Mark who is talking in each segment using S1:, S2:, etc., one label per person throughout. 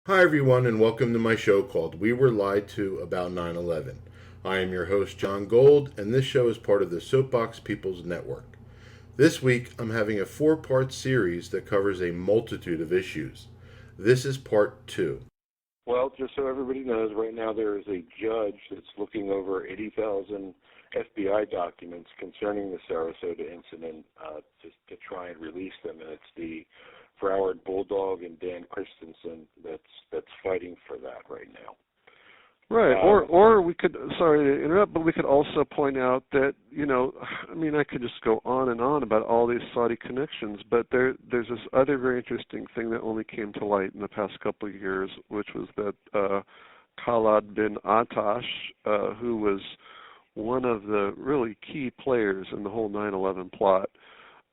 S1: Hi, everyone, and welcome to my show called We Were Lied to About 9/11. I am your host, John Gold, and this show is part of the Soapbox People's Network. This week, I'm having a four-part series that covers a multitude of issues. This is part two.
S2: Well, just so everybody knows, right now there is a judge that's looking over 80,000 FBI documents concerning the Sarasota incident to try and release them, and it's the Broward Bulldog and Dan Christensen that's fighting for that right now.
S3: Right, or we could, sorry to interrupt, but we could also point out that, I could just go on and on about all these Saudi connections, but there's this other very interesting thing that only came to light in the past couple of years, which was that Khalid bin Atash, who was one of the really key players in the whole 9/11 plot,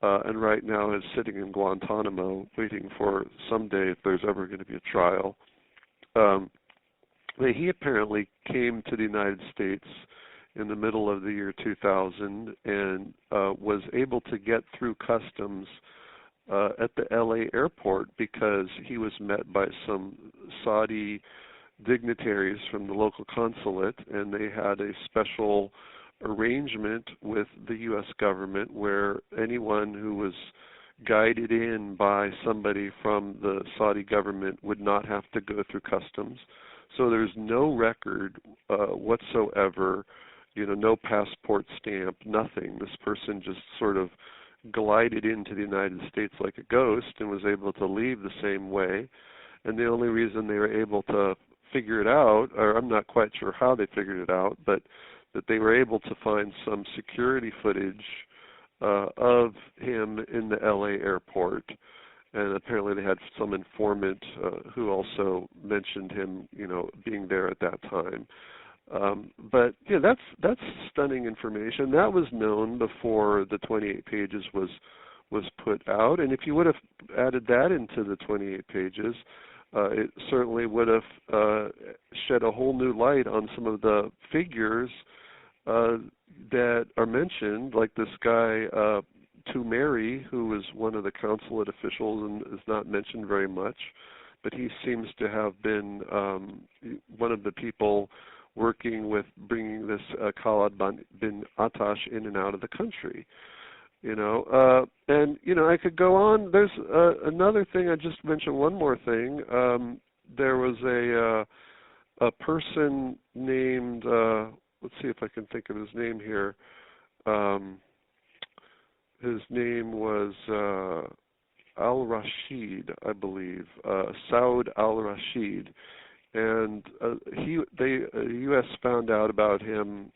S3: and right now is sitting in Guantanamo waiting for someday if there's ever going to be a trial. He apparently came to the United States in the middle of the year 2000 and was able to get through customs at the LA airport because he was met by some Saudi dignitaries from the local consulate, and they had a special arrangement with the U.S. government where anyone who was guided in by somebody from the Saudi government would not have to go through customs. So there's no record whatsoever, no passport stamp, nothing. This person just sort of glided into the United States like a ghost and was able to leave the same way. And the only reason they were able to figure it out, or I'm not quite sure how they figured it out, but that they were able to find some security footage of him in the LA airport. And apparently they had some informant who also mentioned him, being there at that time. But that's stunning information. That was known before the 28 pages was put out. And if you would have added that into the 28 pages, it certainly would have shed a whole new light on some of the figures that are mentioned, like this guy Mary, who was one of the consulate officials and is not mentioned very much, but he seems to have been one of the people working with bringing this Khalid bin Atash in and out of the country. I could go on. There's another thing. I just mentioned one more thing. There was a person named. Let's see if I can think of his name here. His name was Al-Rashid, I believe, Saud Al-Rashid, and the U.S. found out about him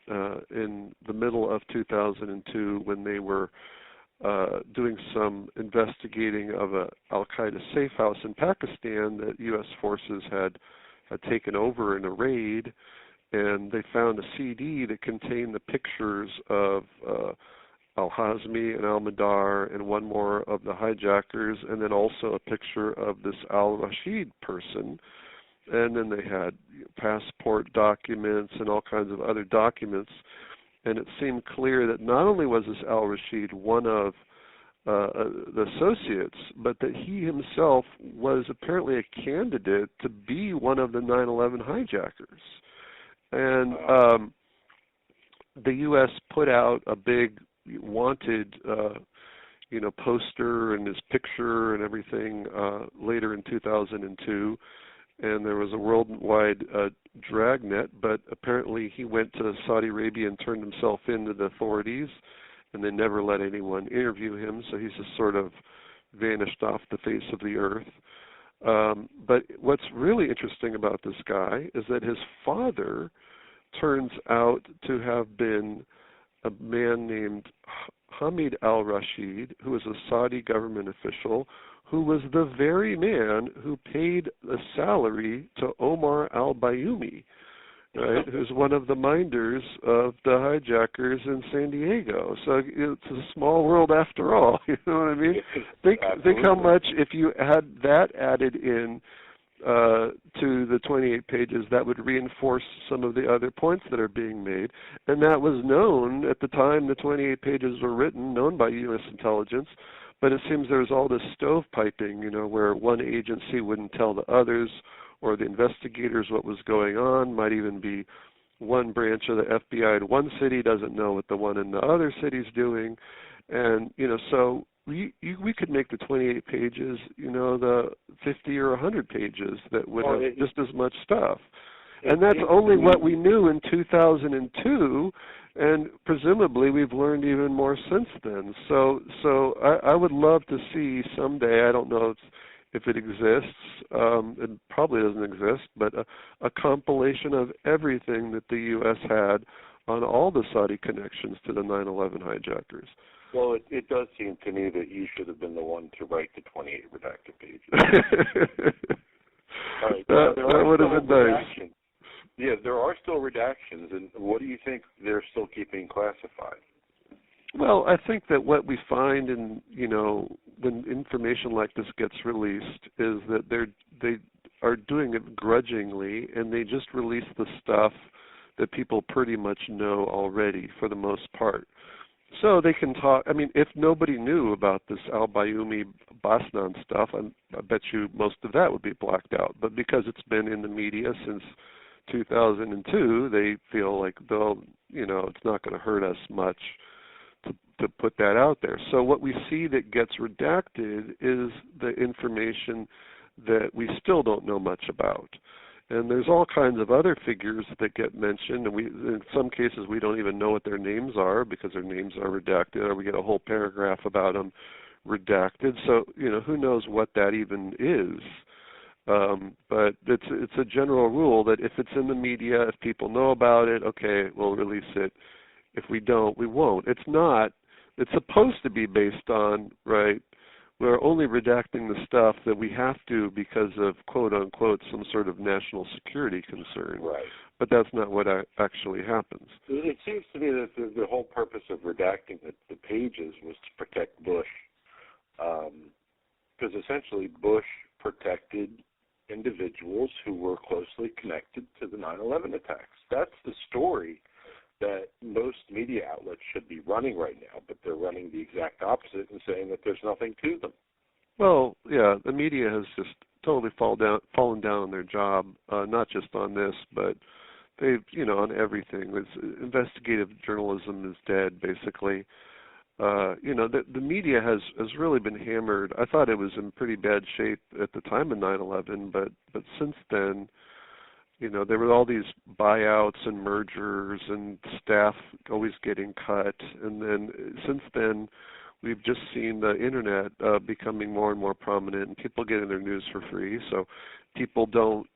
S3: in the middle of 2002 when they were doing some investigating of a Al-Qaeda safe house in Pakistan that U.S. forces had taken over in a raid, and they found a CD that contained the pictures of Al-Hazmi and Al-Madar and one more of the hijackers, and then also a picture of this Al-Rashid person. And then they had passport documents and all kinds of other documents. And it seemed clear that not only was this Al-Rashid one of the associates, but that he himself was apparently a candidate to be one of the 9/11 hijackers. And the U.S. put out a big wanted, poster and his picture and everything later in 2002, and there was a worldwide dragnet, but apparently he went to Saudi Arabia and turned himself in to the authorities, and they never let anyone interview him, so he's just sort of vanished off the face of the earth. But what's really interesting about this guy is that his father turns out to have been a man named Hamid al-Rashid, who was a Saudi government official, who was the very man who paid a salary to Omar al-Bayoumi, right, who's one of the minders of the hijackers in San Diego. So it's a small world after all, you know what I mean? Think how much, if you had that added in to the 28 pages, that would reinforce some of the other points that are being made. And that was known at the time the 28 pages were written, known by U.S. intelligence, but it seems there's all this stovepiping, where one agency wouldn't tell the others, or the investigators what was going on. Might even be one branch of the FBI in one city doesn't know what the one in the other city's doing. And, so we could make the 28 pages, the 50 or 100 pages that would have just as much stuff. And that's only what we knew in 2002, and presumably we've learned even more since then. So I would love to see someday, I don't know if it exists, it probably doesn't exist, but a compilation of everything that the U.S. had on all the Saudi connections to the 9/11 hijackers.
S2: Well, it does seem to me that you should have been the one to write the 28 redacted pages. All right,
S3: that would have been nice.
S2: Yeah, there are still redactions, and what do you think they're still keeping classified?
S3: Well, I think that what we find in, when information like this gets released is that they are doing it grudgingly, and they just release the stuff that people pretty much know already for the most part. So they can talk. I mean, if nobody knew about this al-Bayoumi Basnan stuff, I bet you most of that would be blacked out. But because it's been in the media since 2002, they feel like it's not going to hurt us much to put that out there. So what we see that gets redacted is the information that we still don't know much about. And there's all kinds of other figures that get mentioned, and in some cases we don't even know what their names are because their names are redacted, or we get a whole paragraph about them redacted. So, who knows what that even is. But it's a general rule that if it's in the media, if people know about it, okay, we'll release it. If we don't, we won't. It's supposed to be based on, right, we're only redacting the stuff that we have to because of, quote unquote, some sort of national security concern.
S2: Right.
S3: But that's not what actually happens.
S2: It seems to me that the whole purpose of redacting the pages was to protect Bush, because essentially Bush protected individuals who were closely connected to the 9/11 attacks. That's the story that most media outlets should be running right now, but they're running the exact opposite and saying that there's nothing to them.
S3: Well, yeah, the media has just totally fallen down on their job, not just on this, but they've, on everything. Investigative journalism is dead, basically. The media has really been hammered. I thought it was in pretty bad shape at the time of 9/11, but since then, there were all these buyouts and mergers and staff always getting cut. And then since then, we've just seen the Internet becoming more and more prominent and people getting their news for free. So people don't,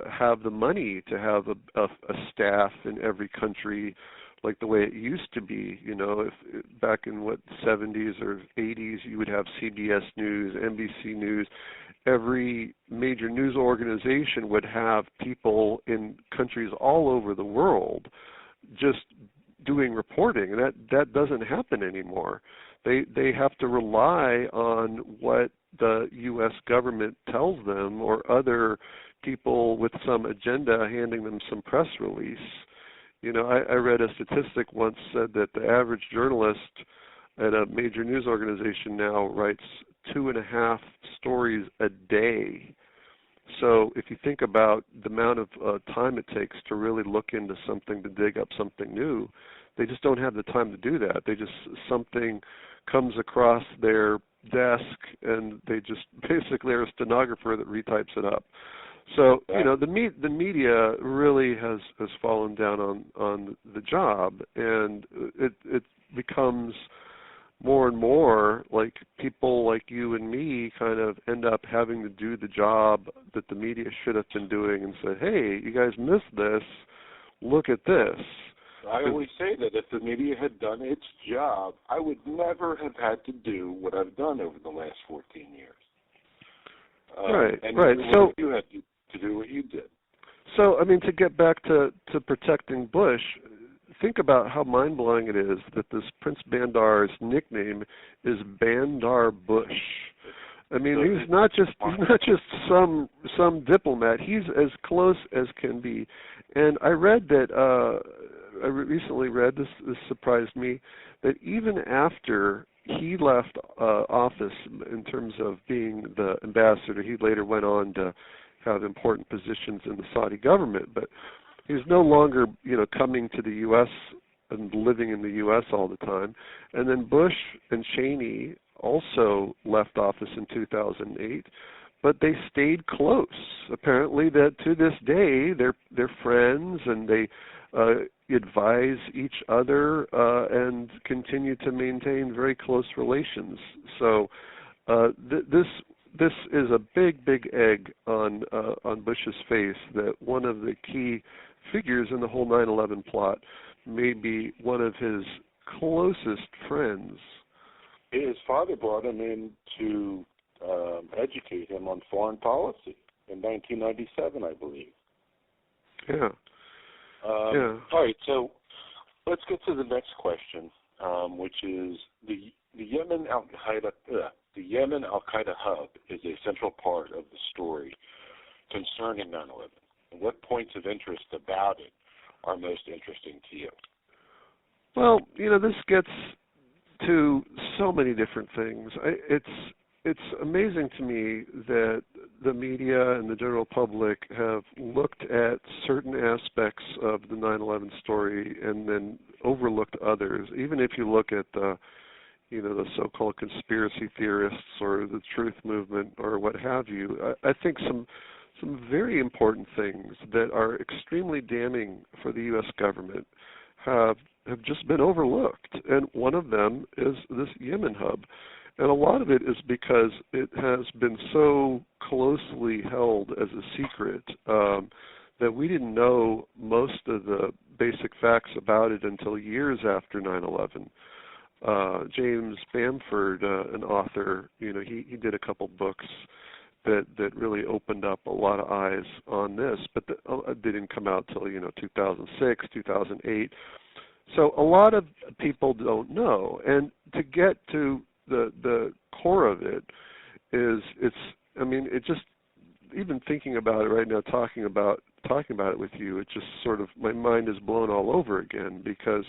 S3: have the money to have a staff in every country like the way it used to be. If back in 70s or 80s, you would have CBS News, NBC News. Every major news organization would have people in countries all over the world just doing reporting, and that doesn't happen anymore. They have to rely on what the U.S. government tells them, or other people with some agenda handing them some press release. I read a statistic once said that the average journalist at a major news organization now writes 2.5 stories a day. So if you think about the amount of time it takes to really look into something, to dig up something new, they just don't have the time to do that. Something comes across their desk and they just basically are a stenographer that retypes it up. So, the media really has fallen down on the job, and it becomes more and more like people like you and me kind of end up having to do the job that the media should have been doing and say, hey, you guys missed this, look at this.
S2: I always say that if the media had done its job, I would never have had to do what I've done over the last 14 years.
S3: Right.
S2: So you had to do what you did.
S3: So, to get back to protecting Bush, think about how mind-blowing it is that this Prince Bandar's nickname is Bandar Bush. He's not just some diplomat. He's as close as can be. And I read that I recently read this surprised me, that even after he left office in terms of being the ambassador, he later went on to have important positions in the Saudi government, but he's no longer, coming to the U.S. and living in the U.S. all the time. And then Bush and Cheney also left office in 2008, but they stayed close. Apparently, that to this day they're friends, and they advise each other and continue to maintain very close relations. So this is a big egg on Bush's face, that one of the key figures in the whole 9/11 plot may be one of his closest friends.
S2: His father brought him in to educate him on foreign policy in 1997, I believe.
S3: Yeah.
S2: All right, so let's get to the next question, which is the Yemen Al-Qaeda hub is a central part of the story concerning 9/11. What points of interest about it are most interesting to you?
S3: Well, this gets to so many different things. It's amazing to me that the media and the general public have looked at certain aspects of the 9/11 story and then overlooked others. Even if you look at the so-called conspiracy theorists or the truth movement or what have you, I think some very important things that are extremely damning for the U.S. government have just been overlooked. And one of them is this Yemen hub. And a lot of it is because it has been so closely held as a secret that we didn't know most of the basic facts about it until years after 9/11. James Bamford, an author, he did a couple books that really opened up a lot of eyes on this, but it didn't come out till 2006, 2008. So a lot of people don't know, and to get to the core of it is it just, even thinking about it right now, talking about it with you, it just sort of, my mind is blown all over again, because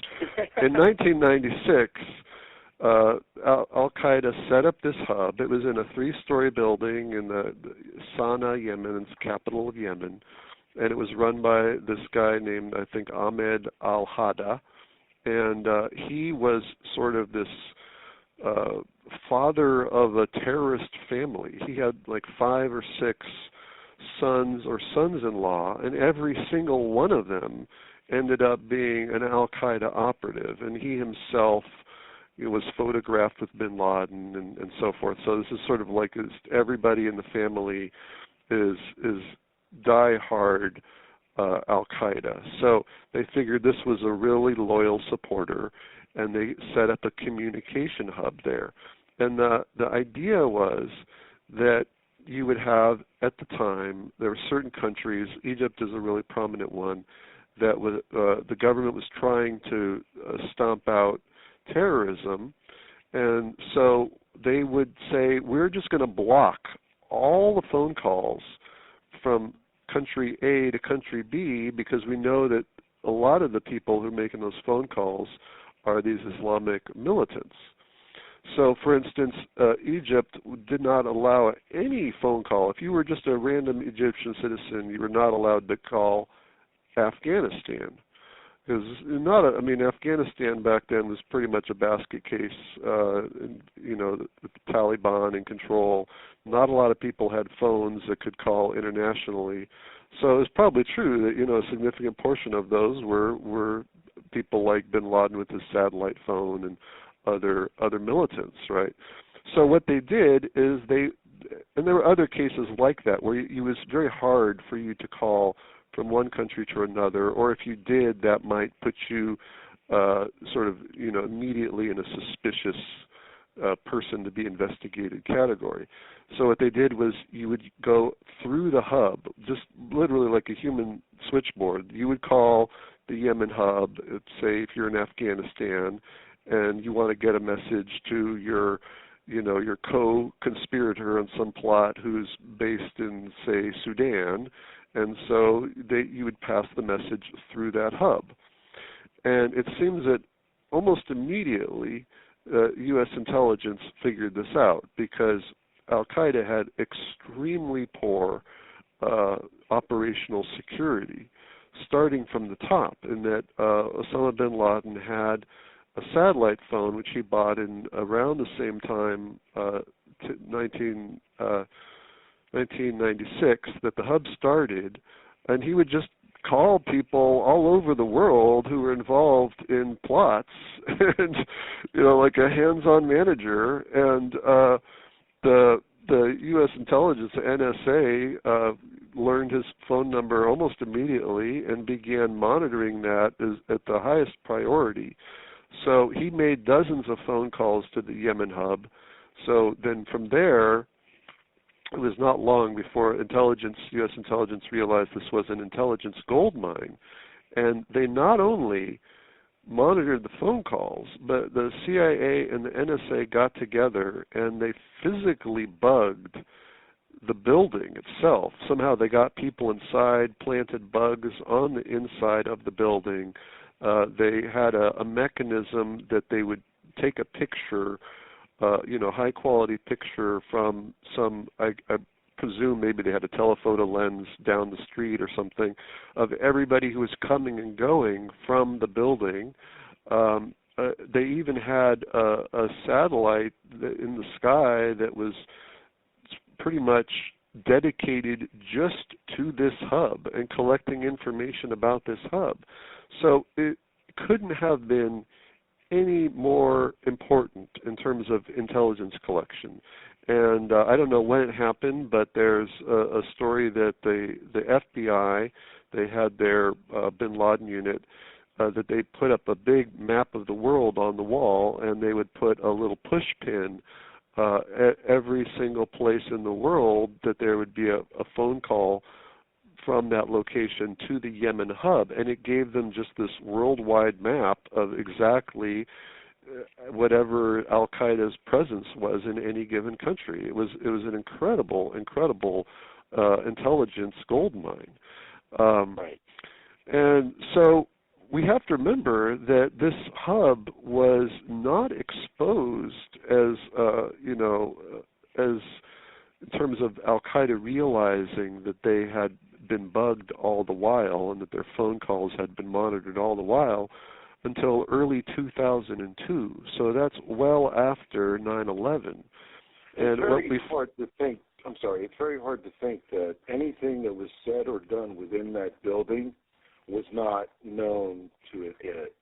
S3: in 1996 Al-Qaeda set up this hub. It was in a 3-story building in the Sana'a, Yemen, it's the capital of Yemen, and it was run by this guy named, I think, Ahmed al-Hada, and he was sort of this father of a terrorist family. He had like 5 or 6 sons or sons-in-law, and every single one of them ended up being an Al-Qaeda operative, and he himself was photographed with bin Laden and so forth. So this is sort of like everybody in the family is die-hard Al-Qaeda. So they figured this was a really loyal supporter, and they set up a communication hub there. And the idea was that you would have, at the time, there were certain countries, Egypt is a really prominent one, that was, the government was trying to stomp out terrorism, and so they would say, we're just going to block all the phone calls from country A to country B, because we know that a lot of the people who are making those phone calls are these Islamic militants. So, for instance, Egypt did not allow any phone call. If you were just a random Egyptian citizen, you were not allowed to call Afghanistan. Because Afghanistan back then was pretty much a basket case. The Taliban in control. Not a lot of people had phones that could call internationally. So it's probably true that a significant portion of those were people like bin Laden with his satellite phone and other militants, right? So what they did is and there were other cases like that where it was very hard for you to call from one country to another, or if you did, that might put you immediately in a suspicious person to be investigated category. So what they did was you would go through the hub, just literally like a human switchboard. You would call the Yemen hub, say if you're in Afghanistan, and you want to get a message to your co-conspirator on some plot who's based in, say, Sudan, and so you would pass the message through that hub. And it seems that almost immediately U.S. intelligence figured this out, because Al-Qaeda had extremely poor operational security, starting from the top, in that Osama bin Laden had a satellite phone, which he bought in around the same time, 1996, that the hub started, and he would just call people all over the world who were involved in plots, and like a hands-on manager. And the U.S. intelligence, the NSA, learned his phone number almost immediately and began monitoring that at the highest priority. So he made dozens of phone calls to the Yemen hub. So then from there, it was not long before U.S. intelligence realized this was an intelligence gold mine. And they not only monitored the phone calls, but the CIA and the NSA got together and they physically bugged the building itself. Somehow they got people inside, planted bugs on the inside of the building. They had a mechanism that they would take a picture, high-quality picture from some, I presume maybe they had a telephoto lens down the street or something, of everybody who was coming and going from the building. They even had a satellite in the sky that was pretty much dedicated just to this hub and collecting information about this hub. So it couldn't have been any more important in terms of intelligence collection. And I don't know when it happened, but there's a story that the FBI, they had their bin Laden unit, that they put up a big map of the world on the wall, and they would put a little push pin at every single place in the world that there would be a phone call from that location to the Yemen hub, and it gave them just this worldwide map of exactly whatever Al-Qaeda's presence was in any given country. It was an incredible intelligence gold mine.
S2: Right.
S3: And so we have to remember that this hub was not exposed as in terms of Al-Qaeda realizing that they had been bugged all the while and that their phone calls had been monitored all the while until early 2002. So that's well after 9/11.
S2: It's very hard to think. I'm sorry. It's very hard to think that anything that was said or done within that building was not known to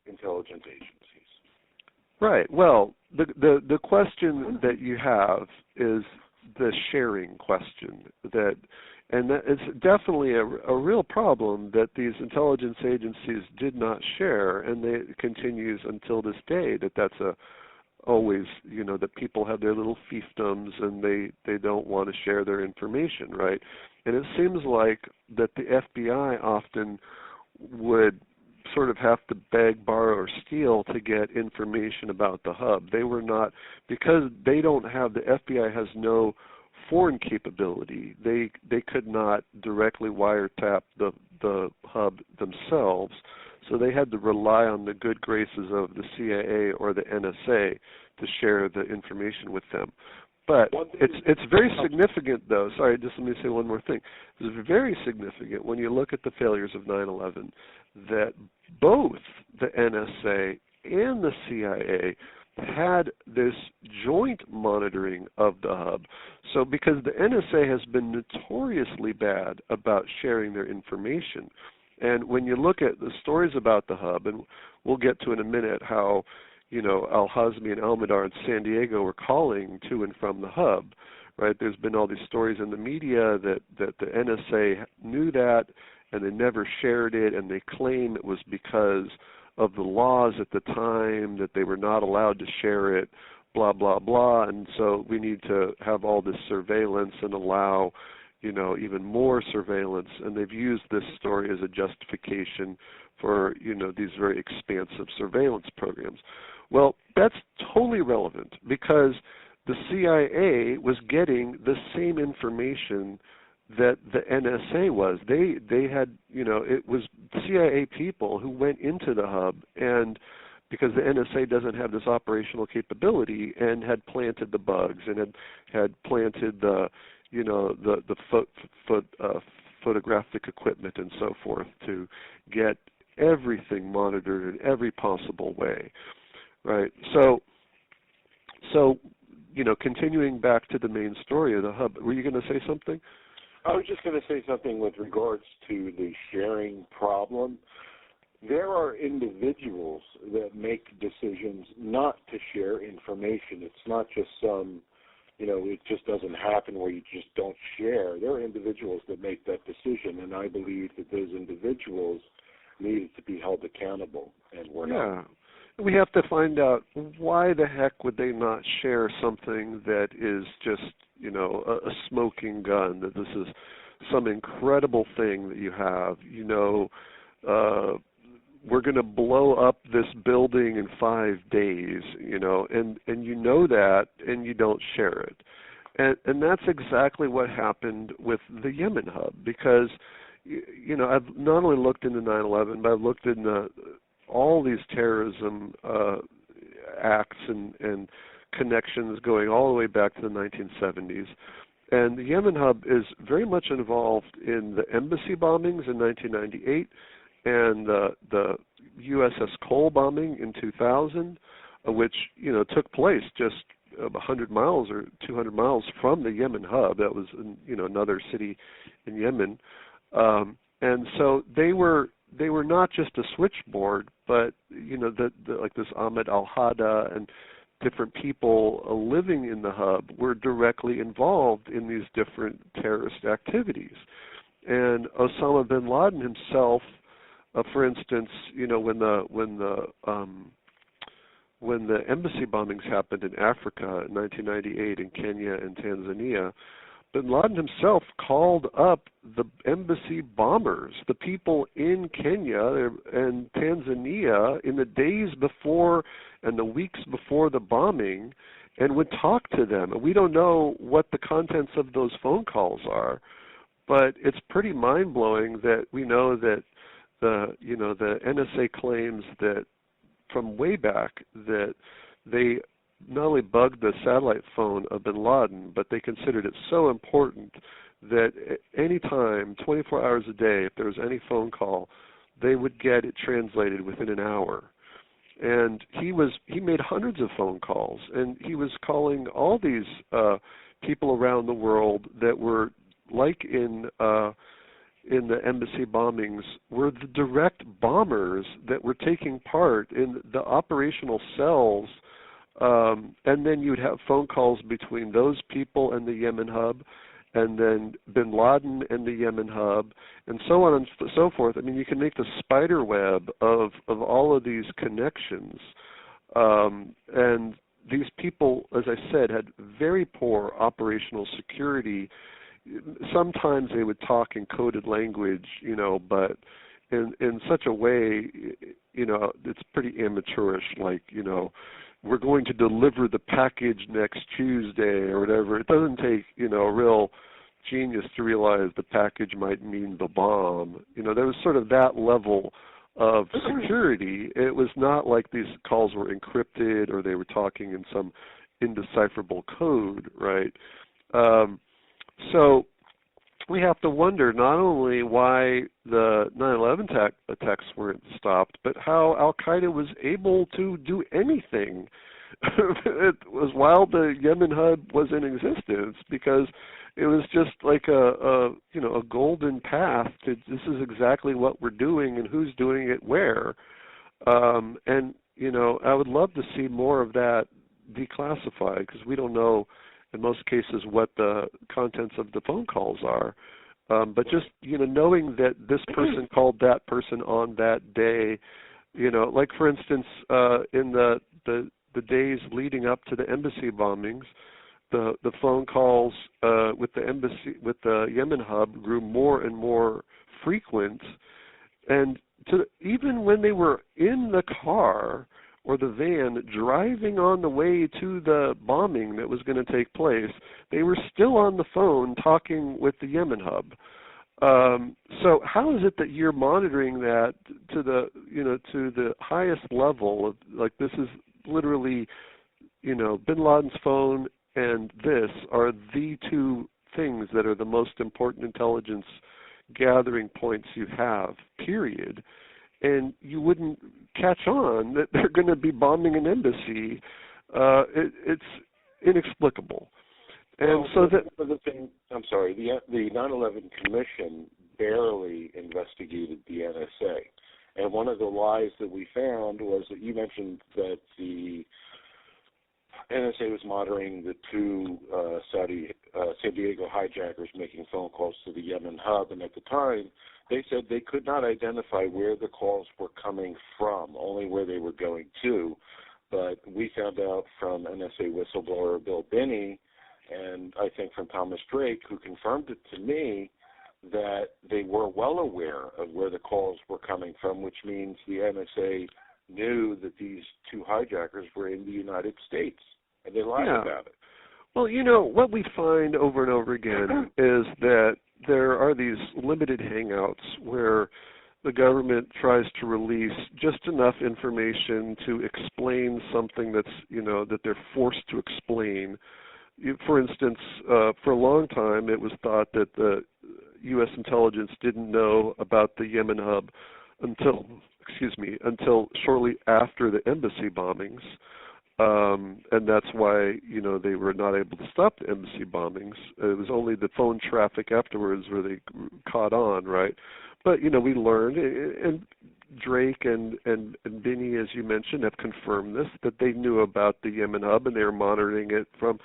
S2: intelligence agencies.
S3: Right. Well, the question that you have is the sharing question, and that it's definitely a real problem that these intelligence agencies did not share, and it continues until this day that's always, that people have their little fiefdoms and they don't want to share their information, right? And it seems like that the FBI often would sort of have to beg, borrow, or steal to get information about the hub. They were not, because they don't have, the FBI has no foreign capability. They could not directly wiretap the hub themselves, so they had to rely on the good graces of the CIA or the NSA to share the information with them. But it's very significant, though. Sorry, just let me say one more thing. It's very significant when you look at the failures of 9/11 that both the NSA and the CIA had this joint monitoring of the hub. So because the NSA has been notoriously bad about sharing their information, and when you look at the stories about the hub, and we'll get to in a minute how Al-Hazmi and Al-Madar in San Diego were calling to and from the hub, right? There's been all these stories in the media that the NSA knew that and they never shared it, and they claim it was because of the laws at the time that they were not allowed to share it, blah, blah, blah, and so we need to have all this surveillance and allow, even more surveillance, and they've used this story as a justification for, these very expansive surveillance programs. Well, that's totally relevant because the CIA was getting the same information that the NSA was. They had, it was CIA people who went into the hub, and because the NSA doesn't have this operational capability, and had planted the bugs and had planted the photographic equipment and so forth to get everything monitored in every possible way, right? So continuing back to the main story of the hub, were you going to say something?
S2: I was just going to say something with regards to the sharing problem. There are individuals that make decisions not to share information. It's not just some, it just doesn't happen where you just don't share. There are individuals that make that decision, and I believe that those individuals needed to be held accountable, and we're not.
S3: We have to find out why the heck would they not share something that is just, a smoking gun, that this is some incredible thing that you have, we're going to blow up this building in 5 days, and you know that, and you don't share it. And that's exactly what happened with the Yemen hub, because, I've not only looked into 9/11, but I've looked into all these terrorism acts and connections going all the way back to the 1970s. And the Yemen hub is very much involved in the embassy bombings in 1998 and the USS Cole bombing in 2000, which, took place just 100 miles or 200 miles from the Yemen hub. That was, another city in Yemen. And so they were not just a switchboard, but like this Ahmed al-Hada and different people living in the hub were directly involved in these different terrorist activities. And Osama bin Laden himself, for instance, when the embassy bombings happened in Africa in 1998 in Kenya and Tanzania, bin Laden himself called up the embassy bombers, the people in Kenya and Tanzania in the days before and the weeks before the bombing, and would talk to them. And we don't know what the contents of those phone calls are, but it's pretty mind-blowing that we know that the NSA claims that from way back that they not only bugged the satellite phone of bin Laden, but they considered it so important that any time, 24 hours a day, if there was any phone call, they would get it translated within an hour. And he made hundreds of phone calls, and he was calling all these people around the world that were like in the embassy bombings, were the direct bombers that were taking part in the operational cells. And then you'd have phone calls between those people and the Yemen hub, and then bin Laden and the Yemen hub, and so on and so forth. I mean, you can make the spider web of all of these connections. And these people, as I said, had very poor operational security. Sometimes they would talk in coded language, but in such a way, it's pretty amateurish, like, we're going to deliver the package next Tuesday or whatever. It doesn't take, a real genius to realize the package might mean the bomb. There was sort of that level of security. It was not like these calls were encrypted or they were talking in some indecipherable code, right? So we have to wonder not only why the 9/11 attacks weren't stopped, but how Al-Qaeda was able to do anything. It was while the Yemen hub was in existence, because it was just like a golden path to this is exactly what we're doing and who's doing it where. And I would love to see more of that declassified, because we don't know in most cases what the contents of the phone calls are. But just, knowing that this person called that person on that day, like for instance, in the days leading up to the embassy bombings, the phone calls with the Yemen hub grew more and more frequent, and even when they were in the car or the van driving on the way to the bombing that was going to take place, they were still on the phone talking with the Yemen hub. So how is it that you're monitoring that to the highest level of, like, this is literally, bin Laden's phone and this are the two things that are the most important intelligence gathering points you have, period. And you wouldn't catch on that they're going to be bombing an embassy. It's inexplicable. And so that
S2: the thing, I'm sorry, the 9/11 Commission barely investigated the NSA, and one of the lies that we found was that you mentioned that the NSA was monitoring the two San Diego hijackers making phone calls to the Yemen hub, and at the time they said they could not identify where the calls were coming from, only where they were going to. But we found out from NSA whistleblower Bill Binney, and I think from Thomas Drake, who confirmed it to me, that they were well aware of where the calls were coming from, which means the NSA knew that these two hijackers were in the United States, and they lied about it.
S3: Well, what we find over and over again is that there are these limited hangouts where the government tries to release just enough information to explain something that's, that they're forced to explain. For instance, for a long time, it was thought that the U.S. intelligence didn't know about the Yemen hub until shortly after the embassy bombings, and that's why they were not able to stop the embassy bombings. It was only the phone traffic afterwards where they caught on, right? But we learned, and Drake and Binney, as you mentioned, have confirmed this, that they knew about the Yemen hub and they were monitoring it from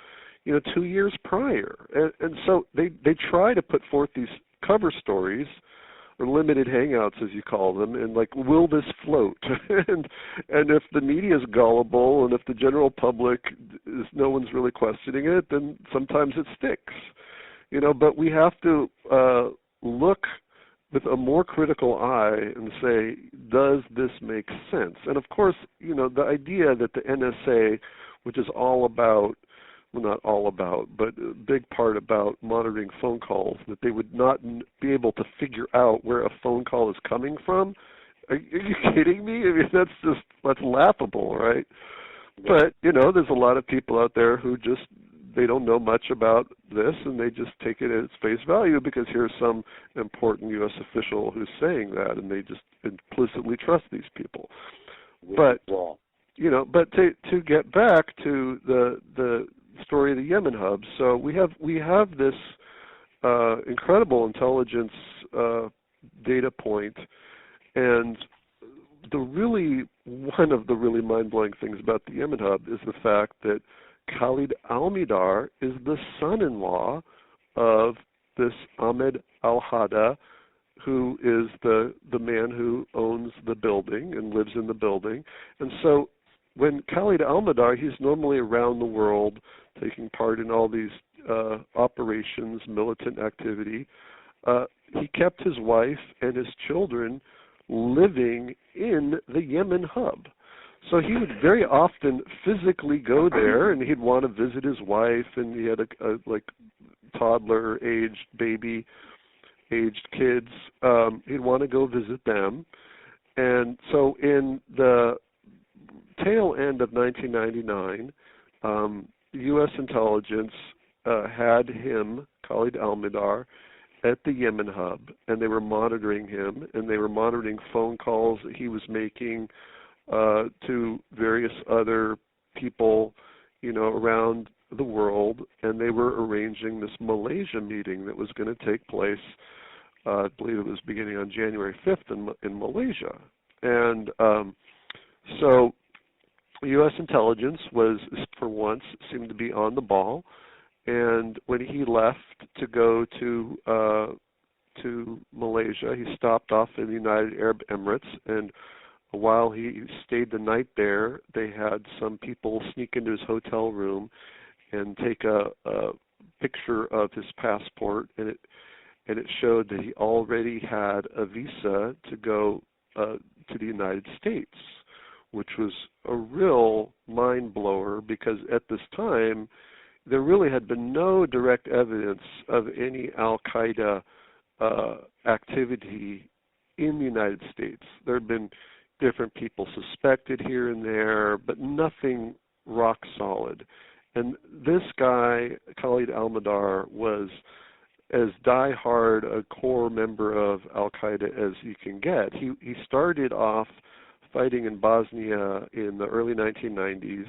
S3: 2 years prior. And so they try to put forth these cover stories, or limited hangouts, as you call them, and will this float? and if the media is gullible, and if the general public no one's really questioning it, then sometimes it sticks. But we have to look with a more critical eye and say, does this make sense? And of course, the idea that the NSA, which is all about, well, not all about, but a big part about monitoring phone calls, that they would not be able to figure out where a phone call is coming from. Are you kidding me? I mean, that's laughable, right? Yeah. But, there's a lot of people out there who they don't know much about this, and they just take it at its face value because here's some important U.S. official who's saying that, and they just implicitly trust these people. But, but to get back to the story of the Yemen hub, so we have this incredible intelligence data point, and one of the really mind-blowing things about the Yemen hub is the fact that Khalid Al-Mihdhar is the son-in-law of this Ahmed Al-Hada, who is the man who owns the building and lives in the building. And so when Khalid Al-Mihdhar, he's normally around the world taking part in all these operations, militant activity. He kept his wife and his children living in the Yemen hub. So he would very often physically go there, and he'd want to visit his wife, and he had a toddler-aged baby-aged kids. He'd want to go visit them. And so in the tail end of 1999, U.S. intelligence had him, Khalid Al-Mihdhar, at the Yemen hub, and they were monitoring him, and they were monitoring phone calls that he was making to various other people, around the world, and they were arranging this Malaysia meeting that was going to take place, I believe it was beginning on January 5th in Malaysia. And so U.S. intelligence for once, seemed to be on the ball, and when he left to go to Malaysia, he stopped off in the United Arab Emirates, and while he stayed the night there, they had some people sneak into his hotel room and take a picture of his passport, and it showed that he already had a visa to go to the United States, which was a real mind blower because at this time there really had been no direct evidence of any Al-Qaeda activity in the United States. There had been different people suspected here and there, but nothing rock solid. And this guy, Khalid Al-Mihdhar, was as diehard a core member of Al-Qaeda as you can get. He started off fighting in Bosnia in the early 1990s,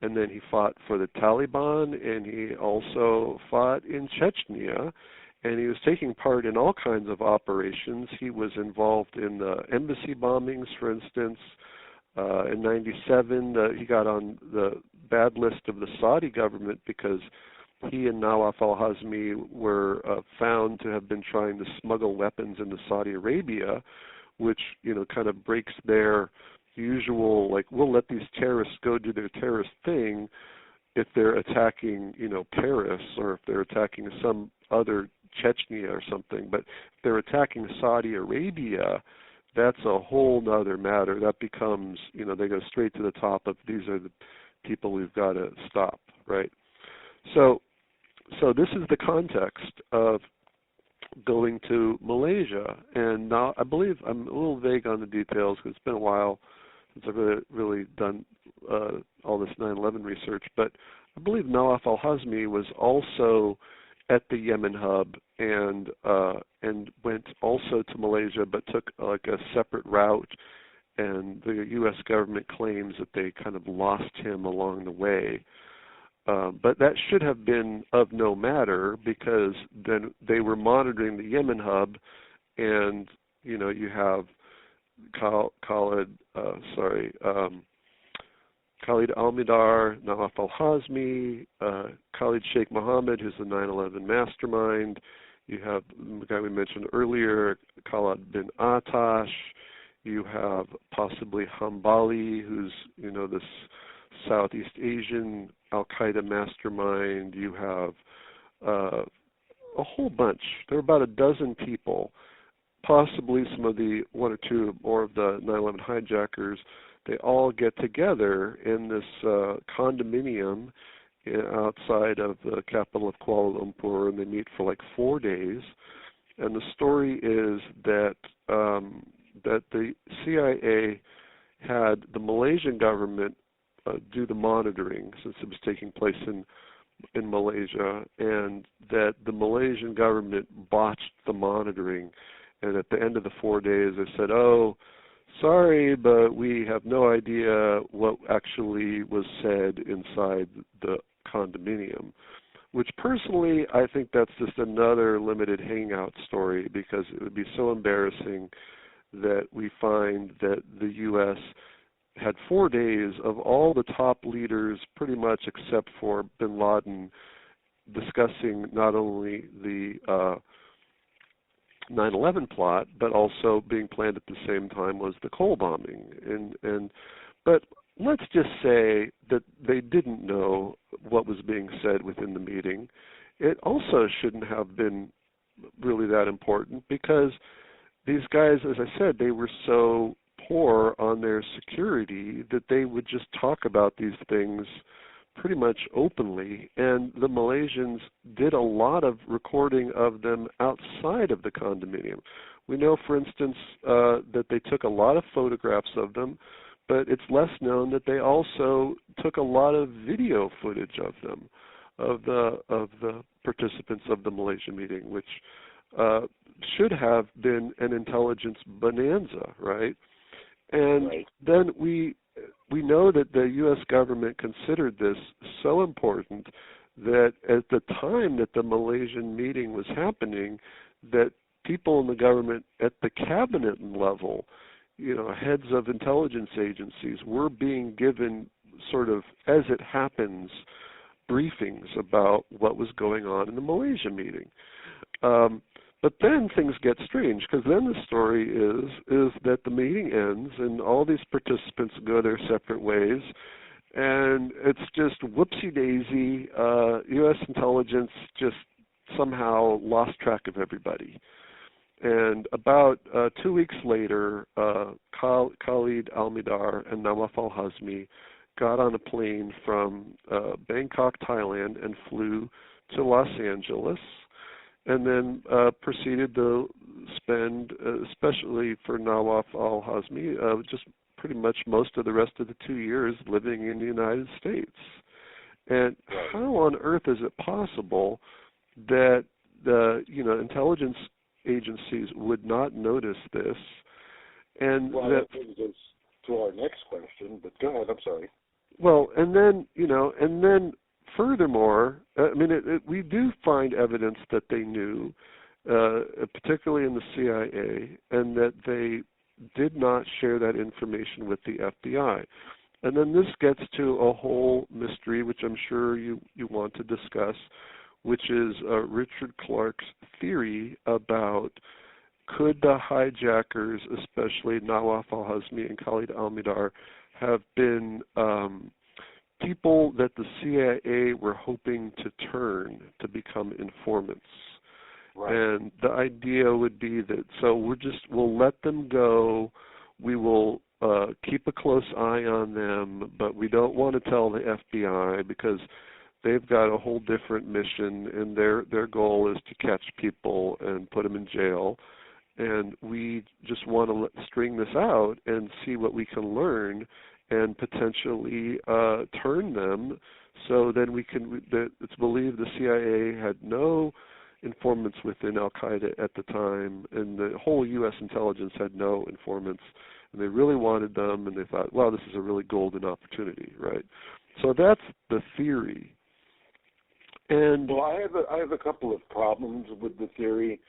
S3: and then he fought for the Taliban, and he also fought in Chechnya, and he was taking part in all kinds of operations. He was involved in the embassy bombings, for instance. In 97, he got on the bad list of the Saudi government because he and Nawaf al-Hazmi were found to have been trying to smuggle weapons into Saudi Arabia, which, kind of breaks their usual, like, we'll let these terrorists go do their terrorist thing if they're attacking, Paris, or if they're attacking some other Chechnya or something. But if they're attacking Saudi Arabia, that's a whole nother matter. That becomes, they go straight to the top of these are the people we've got to stop, right? So this is the context of going to Malaysia. And now I believe I'm a little vague on the details because it's been a while since I've really done all this 9/11 research. But I believe Nawaf al-Hazmi was also at the Yemen hub and went also to Malaysia, but took like a separate route. And the U.S. government claims that they kind of lost him along the way. But that should have been of no matter because then they were monitoring the Yemen hub, and you have Khalid Al-Midar, Nawaf al-Hazmi, Khalid Sheikh Mohammed, who's the 9/11 mastermind. You have the guy we mentioned earlier, Khalid bin Atash. You have possibly Hambali, who's this Southeast Asian Al-Qaeda mastermind. You have a whole bunch. There are about a dozen people, possibly some of the one or two more of the 9/11 hijackers. They all get together in this condominium outside of the capital of Kuala Lumpur, and they meet for like 4 days. And the story is that that the CIA had the Malaysian government do the monitoring, since it was taking place in Malaysia, and that the Malaysian government botched the monitoring. And at the end of the 4 days, they said, "Oh, sorry, but we have no idea what actually was said inside the condominium." Which personally, I think that's just another limited hangout story, because it would be so embarrassing that we find that the U.S. had 4 days of all the top leaders, pretty much except for bin Laden, discussing not only the 9/11 plot, but also being planned at the same time was the Cole bombing. But let's just say that they didn't know what was being said within the meeting. It also shouldn't have been really that important, because these guys, as I said, they were so poor on their security that they would just talk about these things pretty much openly, and the Malaysians did a lot of recording of them outside of the condominium. We know, for instance, that they took a lot of photographs of them, but it's less known that they also took a lot of video footage of them, of the participants of the Malaysian meeting, which should have been an intelligence bonanza, right? And
S2: right.
S3: Then we know that the U.S. government considered this so important that at the time that the Malaysian meeting was happening, that people in the government at the cabinet level, heads of intelligence agencies, were being given sort of, as it happens, briefings about what was going on in the Malaysia meeting. But then things get strange, because then the story is that the meeting ends and all these participants go their separate ways, and it's just whoopsie-daisy. U.S. intelligence just somehow lost track of everybody. And about 2 weeks later, Khalid Al-Midar and Nawaf al-Hazmi got on a plane from Bangkok, Thailand, and flew to Los Angeles, and then proceeded to spend, especially for Nawaf al-Hazmi, just pretty much most of the rest of the 2 years living in the United States. And how on earth is it possible that the intelligence agencies would not notice this, and
S2: well, that brings us to our next question. But go ahead. I'm sorry.
S3: Well, and then furthermore, I mean, we do find evidence that they knew, particularly in the CIA, and that they did not share that information with the FBI. And then this gets to a whole mystery, which I'm sure you want to discuss, which is Richard Clarke's theory about could the hijackers, especially Nawaf al-Hazmi and Khalid al-Mihdhar, have been people that the CIA were hoping to turn to become informants.
S2: Right.
S3: And the idea would be that we'll let them go, we will keep a close eye on them, but we don't want to tell the FBI because they've got a whole different mission, and their goal is to catch people and put them in jail. And we just want to string this out and see what we can learn and potentially turn them, so then it's believed the CIA had no informants within Al-Qaeda at the time, and the whole U.S. intelligence had no informants, and they really wanted them, and they thought, wow, this is a really golden opportunity, right? So that's the theory. And
S2: well, I have a couple of problems with the theory.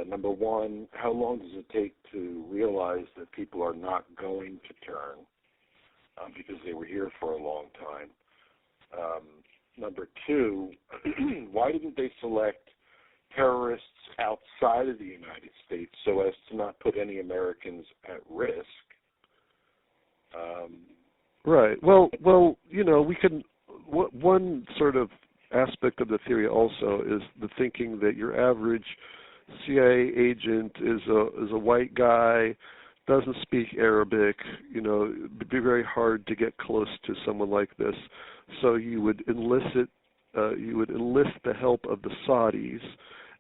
S2: Number one, how long does it take to realize that people are not going to turn because they were here for a long time? Number two, why didn't they select terrorists outside of the United States so as to not put any Americans at risk?
S3: Right. Well, we can. One sort of aspect of the theory also is the thinking that your average CIA agent is a white guy, doesn't speak Arabic. It'd be very hard to get close to someone like this. So you would enlist the help of the Saudis,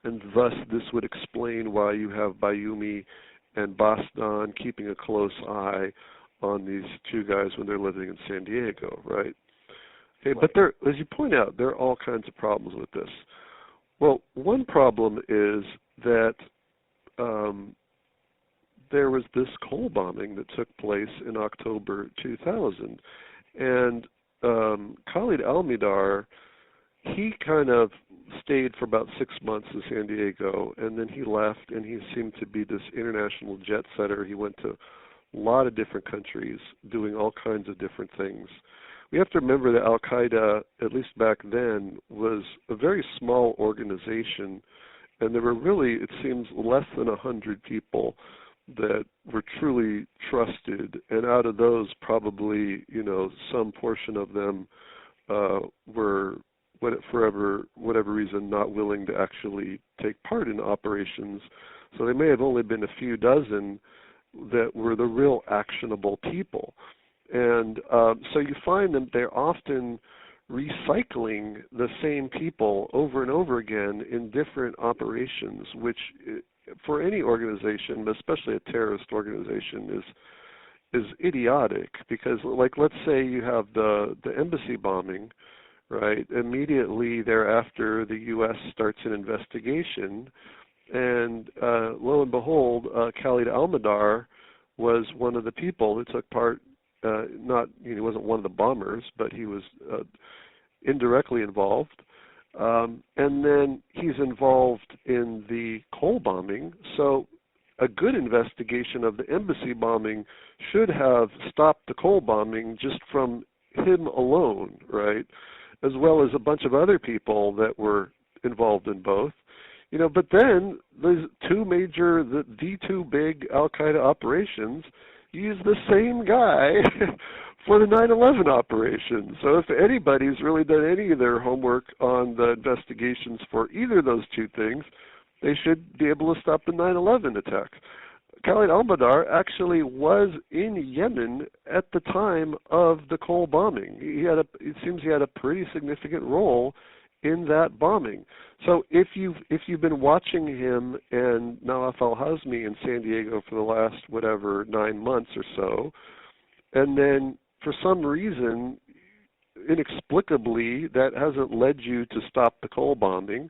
S3: and thus this would explain why you have Bayoumi and Bastan keeping a close eye on these two guys when they're living in San Diego, right? Okay, but as you point out, there are all kinds of problems with this. Well, one problem is that there was this coal bombing that took place in October 2000, and Khalid al-Mihdhar, he kind of stayed for about 6 months in San Diego, and then he left, and he seemed to be this international jet setter. He went to a lot of different countries doing all kinds of different things. We have to remember that Al-Qaeda, at least back then, was a very small organization, and there were really, it seems, less than 100 people that were truly trusted, and out of those, probably, some portion of them were, for whatever reason, not willing to actually take part in operations. So they may have only been a few dozen that were the real actionable people. And so you find that they're often recycling the same people over and over again in different operations, which for any organization, but especially a terrorist organization, is idiotic. Because, like, let's say you have the embassy bombing, right? Immediately thereafter, the U.S. starts an investigation, and lo and behold, Khalid al-Mihdhar was one of the people who took part. He wasn't one of the bombers, but he was indirectly involved. And then he's involved in the coal bombing. So a good investigation of the embassy bombing should have stopped the coal bombing just from him alone, right? As well as a bunch of other people that were involved in both. But then the two big Al-Qaeda operations use the same guy for the 9/11 operation. So if anybody's really done any of their homework on the investigations for either of those two things, they should be able to stop the 9/11 attack. Khalid al-Mihdhar actually was in Yemen at the time of the coal bombing. It seems he had a pretty significant role in that bombing. So if you've been watching him and Nawaf al-Hazmi in San Diego for the last 9 months or so, and then for some reason, inexplicably, that hasn't led you to stop the coal bombing,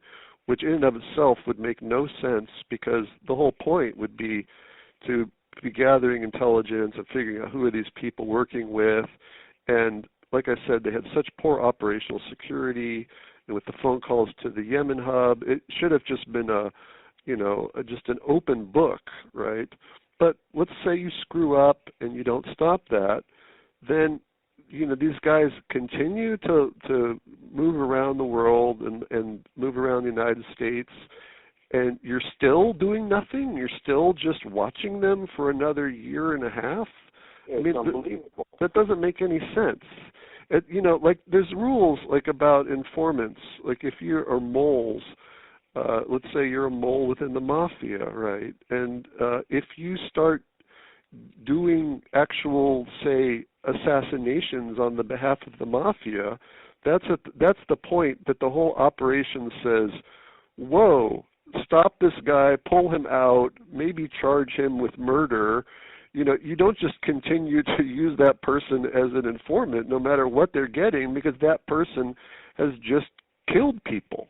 S3: which in and of itself would make no sense because the whole point would be to be gathering intelligence and figuring out who are these people working with. And like I said, they had such poor operational security, and with the phone calls to the Yemen hub, it should have just been just an open book, right? But let's say you screw up and you don't stop that, then these guys continue to move around the world and move around the United States, and you're still doing nothing? You're still just watching them for another year and a half?
S2: It's unbelievable.
S3: That doesn't make any sense. Like there's rules like about informants. Like if you are moles, let's say you're a mole within the mafia, right? And if you start doing actual, say, assassinations on the behalf of the mafia, that's the point that the whole operation says, whoa, stop this guy, pull him out, maybe charge him with murder. You don't just continue to use that person as an informant no matter what they're getting, because that person has just killed people.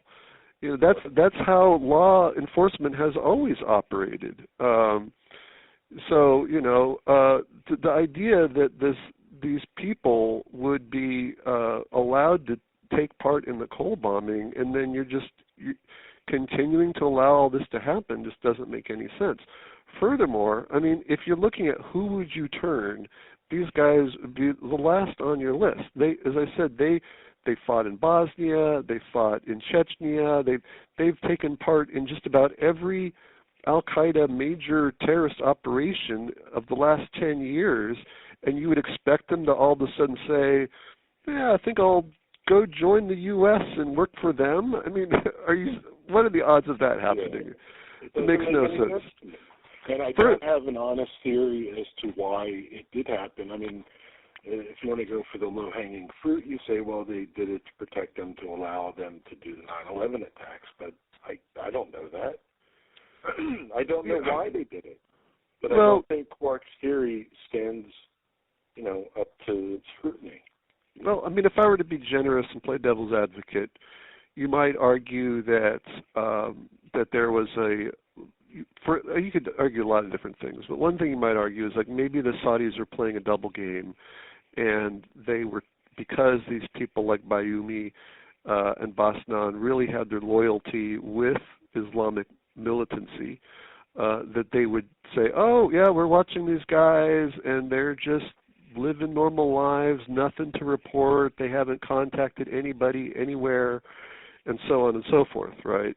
S3: That's how law enforcement has always operated. The idea that these people would be allowed to take part in the coal bombing, and then you're continuing to allow all this to happen, just doesn't make any sense. Furthermore, I mean, if you're looking at who would you turn, these guys would be the last on your list. As I said, they fought in Bosnia, they fought in Chechnya, they've taken part in just about every Al-Qaeda major terrorist operation of the last 10 years, and you would expect them to all of a sudden say, yeah, I think I'll go join the U.S. and work for them? I mean, what are the odds of that happening?
S2: Yeah.
S3: It makes no sense.
S2: And I don't have an honest theory as to why it did happen. I mean, if you want to go for the low-hanging fruit, you say, well, they did it to protect them, to allow them to do the 9/11 attacks. But I don't know that. I don't know why they did it. But I don't think Quark's theory stands, up to scrutiny.
S3: Well, I mean, if I were to be generous and play devil's advocate, you might argue that there was you could argue a lot of different things, but one thing you might argue is like maybe the Saudis are playing a double game, and they were, because these people like Bayoumi and Basnan really had their loyalty with Islamic militancy, that they would say, oh, yeah, we're watching these guys, and they're just living normal lives, nothing to report, they haven't contacted anybody anywhere, and so on and so forth, right?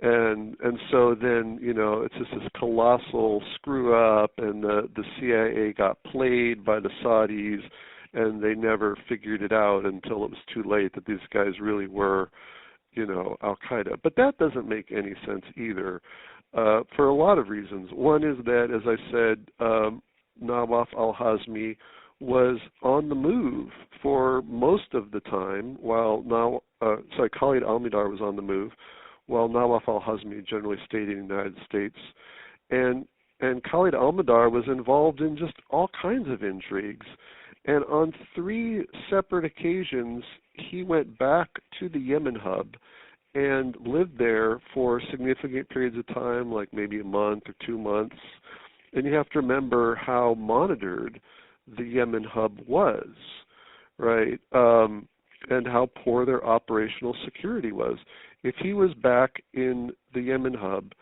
S3: And so then, it's just this colossal screw up, and the CIA got played by the Saudis, and they never figured it out until it was too late that these guys really were, Al-Qaeda. But that doesn't make any sense either, for a lot of reasons. One is that, as I said, Nawaf al-Hazmi was on the move for most of the time, while Khalid al-Mihdhar was on the move, while Nawaf al-Hazmi generally stayed in the United States. And Khalid al-Mihdhar was involved in just all kinds of intrigues. And on 3 separate occasions, he went back to the Yemen hub and lived there for significant periods of time, like maybe a month or 2 months. And you have to remember how monitored the Yemen hub was, right? And how poor their operational security was. If he was back in the Yemen hub,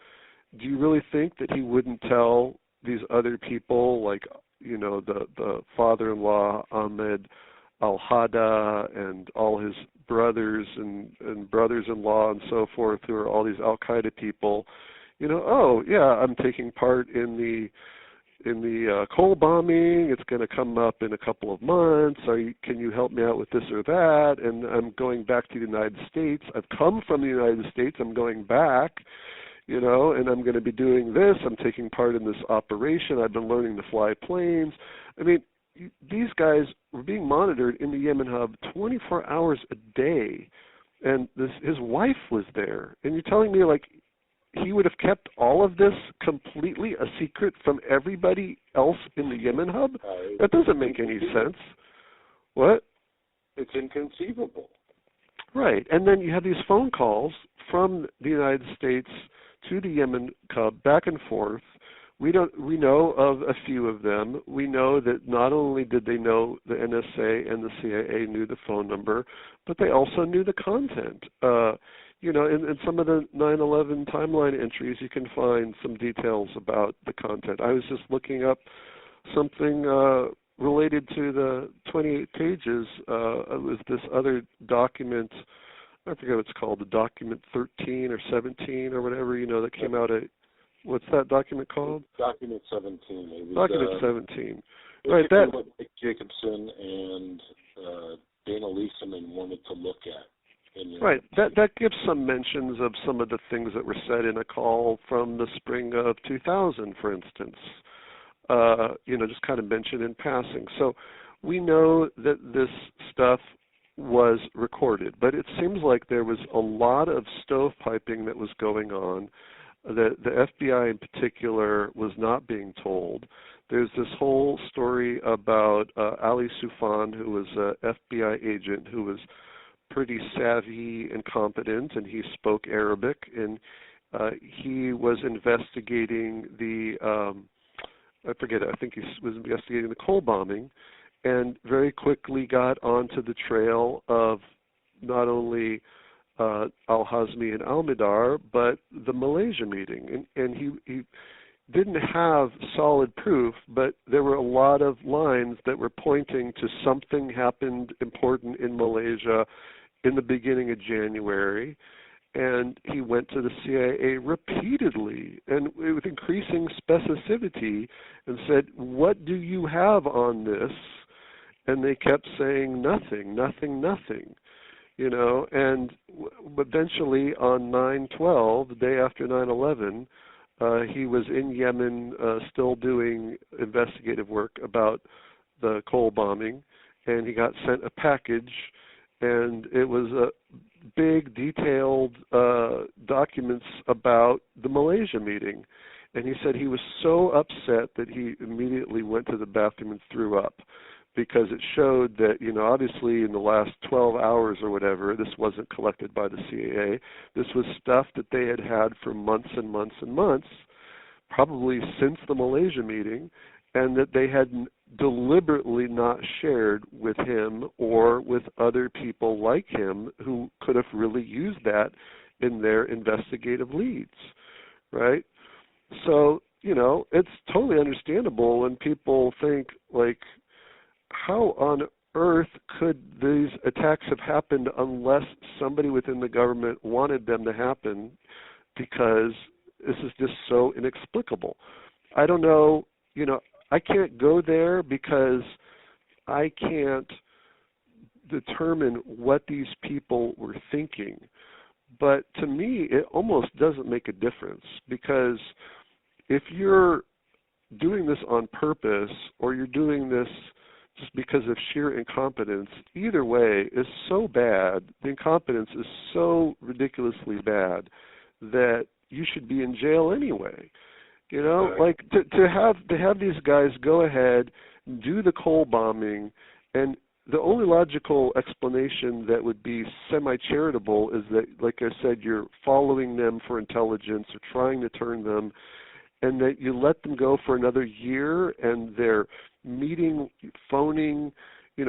S3: do you really think that he wouldn't tell these other people, like, the father-in-law Ahmed al-Hada and all his brothers and brothers-in-law and so forth, who are all these Al-Qaeda people, oh, yeah, I'm taking part in the coal bombing, it's going to come up in a couple of months, can you help me out with this or that, and I'm going back to the United States, I've come from the United States, I'm going back, and I'm going to be doing this, I'm taking part in this operation, I've been learning to fly planes. I mean, these guys were being monitored in the Yemen hub 24 hours a day, and his wife was there, and you're telling me, like, he would have kept all of this completely a secret from everybody else in the Yemen hub? That doesn't make any sense. What?
S2: It's inconceivable.
S3: Right. And then you have these phone calls from the United States to the Yemen Cub back and forth. We know of a few of them. We know that not only did they know the NSA and the CIA knew the phone number, but they also knew the content. In some of the 9/11 timeline entries, you can find some details about the content. I was just looking up something related to the 28 pages. It was this other document. I forget what it's called, the document 13 or 17 or whatever, that came out at, what's that document called?
S2: Document 17. It was,
S3: document 17.
S2: Right. That what Nick Jacobson and Dana Leeseman wanted to look at.
S3: Right. That gives some mentions of some of the things that were said in a call from the spring of 2000, for instance. Just kind of mentioned in passing. So we know that this stuff was recorded, but it seems like there was a lot of stovepiping that was going on. The FBI in particular was not being told. There's this whole story about Ali Soufan, who was an FBI agent who was pretty savvy and competent, and he spoke Arabic, and he was investigating I think he was investigating the coal bombing, and very quickly got onto the trail of not only Al-Hazmi and Al-Midar, but the Malaysia meeting. And he didn't have solid proof, but there were a lot of lines that were pointing to something happened important in Malaysia in the beginning of January. And he went to the CIA repeatedly and with increasing specificity and said, "What do you have on this?" And they kept saying nothing. And eventually on 9/12, the day after 9/11, he was in Yemen still doing investigative work about the coal bombing, and he got sent a package, and it was a big, detailed documents about the Malaysia meeting. And he said he was so upset that he immediately went to the bathroom and threw up, because it showed that, obviously in the last 12 hours or whatever, this wasn't collected by the CIA. This was stuff that they had had for months and months and months, probably since the Malaysia meeting, and that they had deliberately not shared with him or with other people like him who could have really used that in their investigative leads, right? So, it's totally understandable when people think, like, how on earth could these attacks have happened unless somebody within the government wanted them to happen, because this is just so inexplicable. I don't know, I can't go there because I can't determine what these people were thinking. But to me, it almost doesn't make a difference, because if you're doing this on purpose or you're doing this just because of sheer incompetence, either way is so bad, the incompetence is so ridiculously bad that you should be in jail anyway. Like to have these guys go ahead, do the coal bombing, and the only logical explanation that would be semi-charitable is that, like I said, you're following them for intelligence or trying to turn them, and that you let them go for another year, and they're meeting, phoning,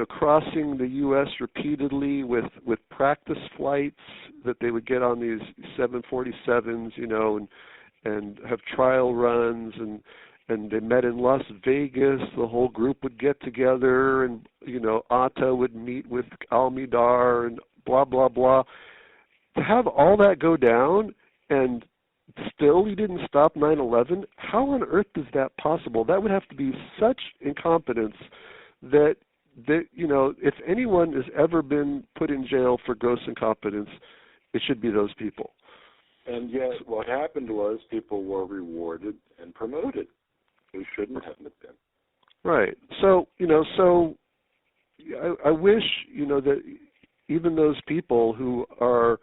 S3: crossing the U.S. repeatedly with practice flights that they would get on these 747s, and have trial runs, and they met in Las Vegas. The whole group would get together, and Atta would meet with Al-Midar, and blah blah blah. To have all that go down, and still you didn't stop 9/11. How on earth is that possible? That would have to be such incompetence that if anyone has ever been put in jail for gross incompetence, it should be those people.
S2: And yet what happened was people were rewarded and promoted who shouldn't have been.
S3: Right. So, I wish, that even those people who are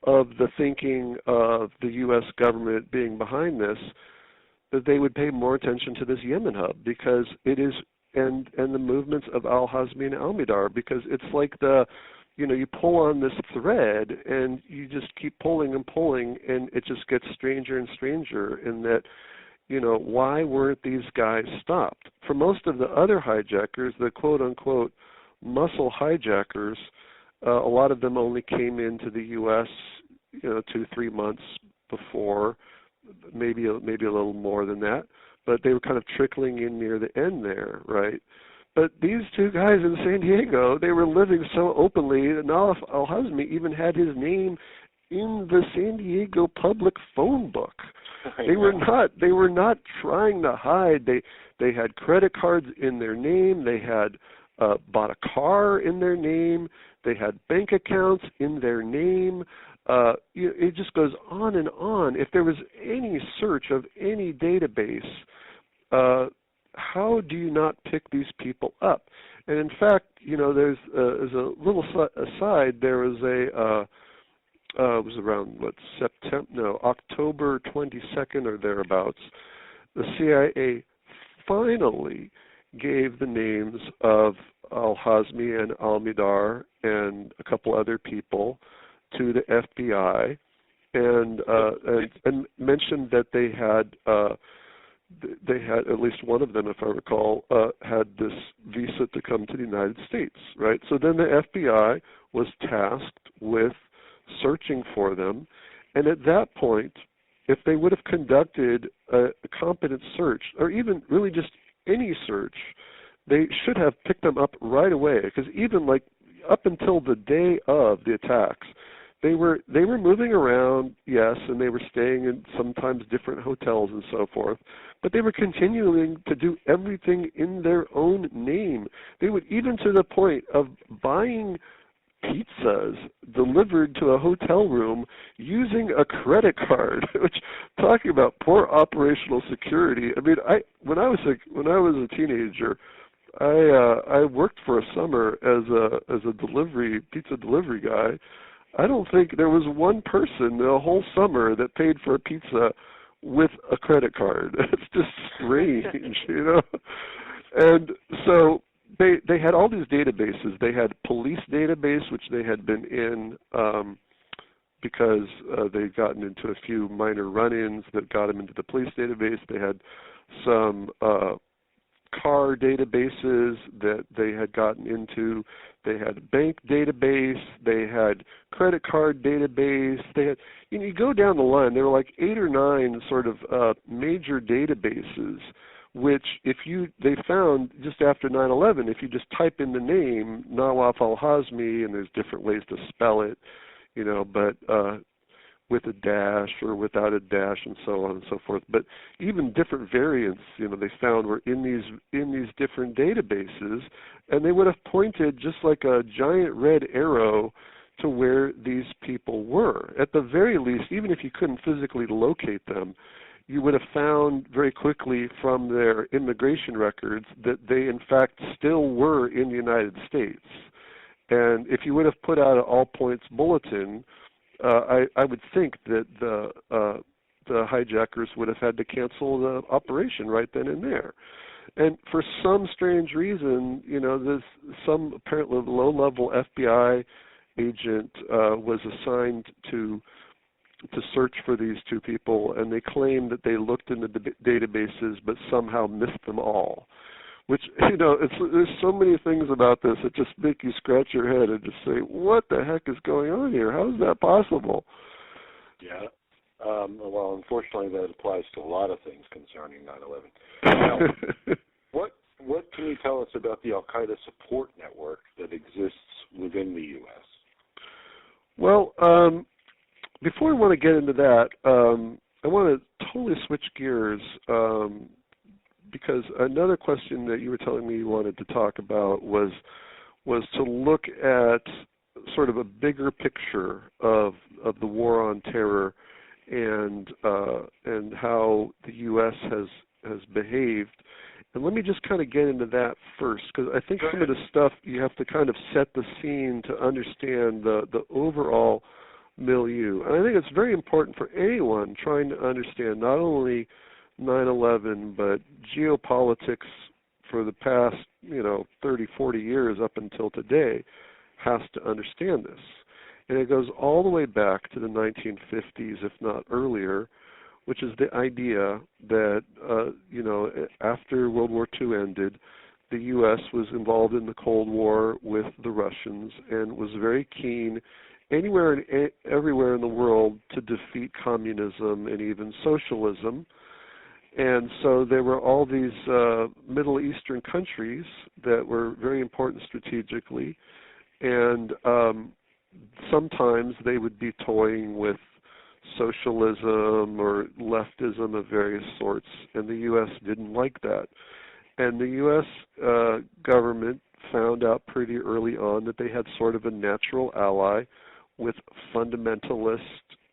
S3: of the thinking of the U.S. government being behind this, that they would pay more attention to this Yemen hub, because it is, and the movements of Al-Hazmi and Al-Midar, because it's like the you pull on this thread and you just keep pulling and pulling, and it just gets stranger and stranger in that, why weren't these guys stopped? For most of the other hijackers, the quote-unquote muscle hijackers, a lot of them only came into the U.S., 2-3 months before, maybe a little more than that, but they were kind of trickling in near the end there, right? But these two guys in San Diego, they were living so openly that Nalaf Al-Hazmi even had his name in the San Diego public phone book. They were not trying to hide. They had credit cards in their name. They had bought a car in their name. They had bank accounts in their name. It just goes on and on. If there was any search of any database, how do you not pick these people up? And in fact, there's a little aside. There was it was around October 22nd or thereabouts. The CIA finally gave the names of Al-Hazmi and Al-Midar and a couple other people to the FBI, and mentioned that they had at least one of them, if I recall, had this visa to come to the United States, right? So then the FBI was tasked with searching for them, and at that point, if they would have conducted a competent search, or even really just any search, they should have picked them up right away, because even like up until the day of the attacks, they were moving around, yes, and they were staying in sometimes different hotels and so forth, but they were continuing to do everything in their own name. They would, even to the point of buying pizzas delivered to a hotel room using a credit card, which, talking about poor operational security. I mean, when I was a teenager, I worked for a summer as a pizza delivery guy. I don't think there was one person the whole summer that paid for a pizza with a credit card. It's just strange, And so they had all these databases. They had police database, which they had been in because they'd gotten into a few minor run-ins that got them into the police database. They had some car databases that they had gotten into. They had a bank database. They had credit card database. They had, you go down the line, there were like 8 or 9 sort of major databases, which they found just after 9/11, if you just type in the name, Nawaf al-Hazmi, and there's different ways to spell it, but with a dash or without a dash and so on and so forth. But even different variants, they found were in these different databases, and they would have pointed just like a giant red arrow to where these people were. At the very least, even if you couldn't physically locate them, you would have found very quickly from their immigration records that they in fact still were in the United States. And if you would have put out an all points bulletin, I would think that the hijackers would have had to cancel the operation right then and there. And for some strange reason, some apparently low-level FBI agent was assigned to search for these two people, and they claimed that they looked in the databases but somehow missed them all. Which, there's so many things about this that just make you scratch your head and just say, what the heck is going on here? How is that possible?
S2: Yeah. Well, unfortunately, that applies to a lot of things concerning 9/11. Now, what can you tell us about the Al-Qaeda support network that exists within the U.S.?
S3: Well, before I want to get into that, I want to totally switch gears because another question that you were telling me you wanted to talk about was to look at sort of a bigger picture of the war on terror and how the U.S. has behaved. And let me just kind of get into that first, because I think some of the stuff you have to kind of set the scene to understand the overall milieu. And I think it's very important for anyone trying to understand not only 9/11, but geopolitics for the past, 30, 40 years up until today. has to understand this. And it goes all the way back to the 1950s, if not earlier, which is the idea that, after World War II ended, the U.S. was involved in the Cold War with the Russians and was very keen anywhere and everywhere in the world to defeat communism and even socialism. And so there were all these Middle Eastern countries that were very important strategically, and sometimes they would be toying with socialism or leftism of various sorts, and the U.S. didn't like that. And the U.S. Government found out pretty early on that they had sort of a natural ally with fundamentalist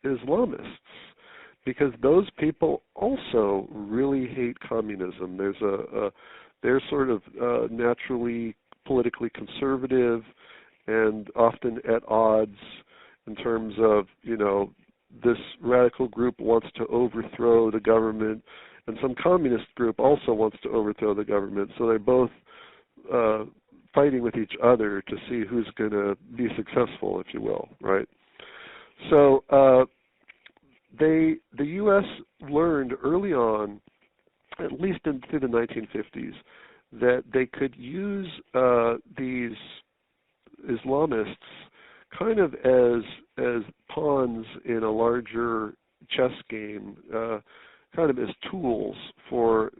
S3: Islamists, because those people also really hate communism. They're sort of naturally politically conservative and often at odds in terms of, this radical group wants to overthrow the government, and some communist group also wants to overthrow the government. So they're both fighting with each other to see who's going to be successful, if you will, right? So the U.S. learned early on, at least through the 1950s, that they could use these Islamists kind of as pawns in a larger chess game, kind of as tools for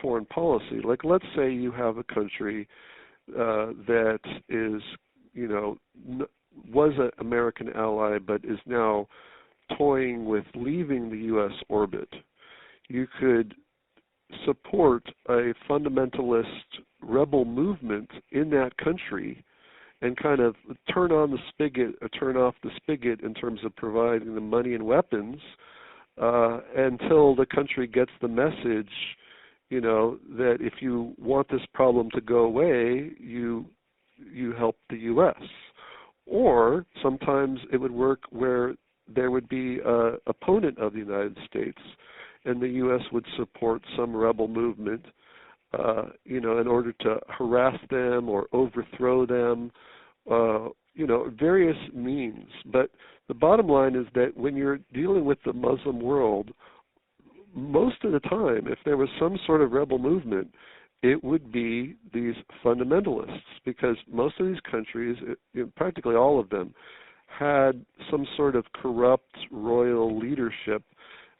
S3: foreign policy. Like, let's say you have a country that is, was an American ally but is now toying with leaving the U.S. orbit. You could support a fundamentalist rebel movement in that country and kind of turn on the spigot or turn off the spigot in terms of providing the money and weapons until the country gets the message, that if you want this problem to go away, you help the U.S. Or sometimes it would work where there would be an opponent of the United States, and the U.S. would support some rebel movement, in order to harass them or overthrow them, various means. But the bottom line is that when you're dealing with the Muslim world, most of the time, if there was some sort of rebel movement, it would be these fundamentalists, because most of these countries, practically all of them, had some sort of corrupt royal leadership.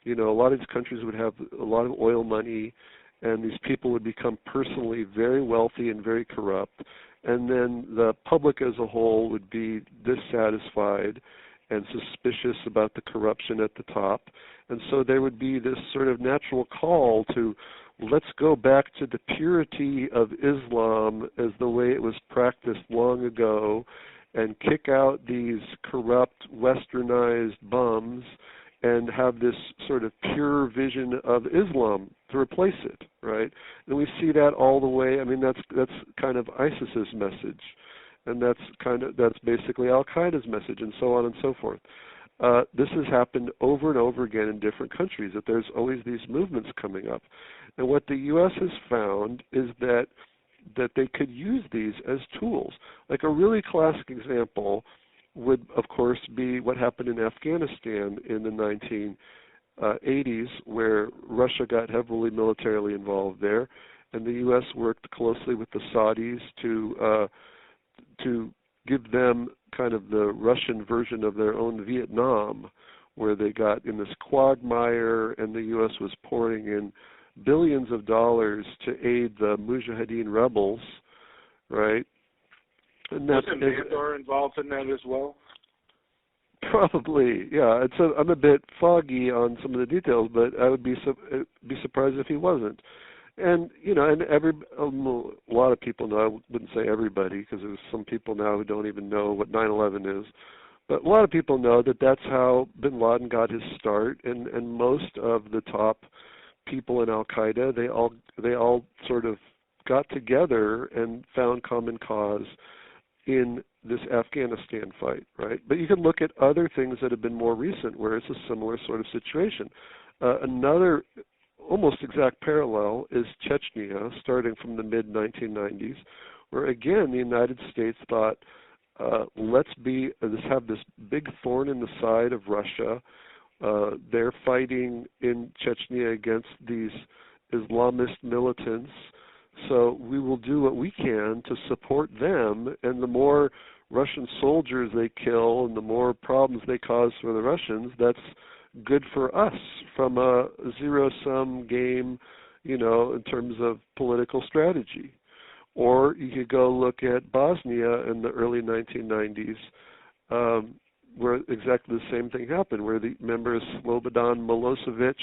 S3: A lot of these countries would have a lot of oil money, and these people would become personally very wealthy and very corrupt. And then the public as a whole would be dissatisfied and suspicious about the corruption at the top. And so there would be this sort of natural call to, let's go back to the purity of Islam as the way it was practiced long ago and kick out these corrupt, westernized bums and have this sort of pure vision of Islam to replace it, right? And we see that all the way. I mean, that's kind of ISIS's message, and that's basically Al-Qaeda's message, and so on and so forth. This has happened over and over again in different countries, that there's always these movements coming up. And what the U.S. has found is that they could use these as tools. Like a really classic example would, of course, be what happened in Afghanistan in the 1980s, where Russia got heavily militarily involved there, and the U.S. worked closely with the Saudis to give them kind of the Russian version of their own Vietnam, where they got in this quagmire, and the U.S. was pouring in billions of dollars to aid the Mujahideen rebels, right? And
S2: wasn't Mandar involved in that as well?
S3: Probably, yeah. I'm a bit foggy on some of the details, but I would be surprised if he wasn't. And and a lot of people know. I wouldn't say everybody, because there's some people now who don't even know what 9/11 is. But a lot of people know that that's how Bin Laden got his start, and most of the top people in Al-Qaeda, they all sort of got together and found common cause in this Afghanistan fight, right? But you can look at other things that have been more recent where it's a similar sort of situation. Another almost exact parallel is Chechnya, starting from the mid-1990s, where again the United States thought, let's have this big thorn in the side of Russia. They're fighting in Chechnya against these Islamist militants, so we will do what we can to support them, and the more Russian soldiers they kill and the more problems they cause for the Russians, that's good for us from a zero-sum game, in terms of political strategy. Or you could go look at Bosnia in the early 1990s, where exactly the same thing happened, where the members Slobodan Milosevic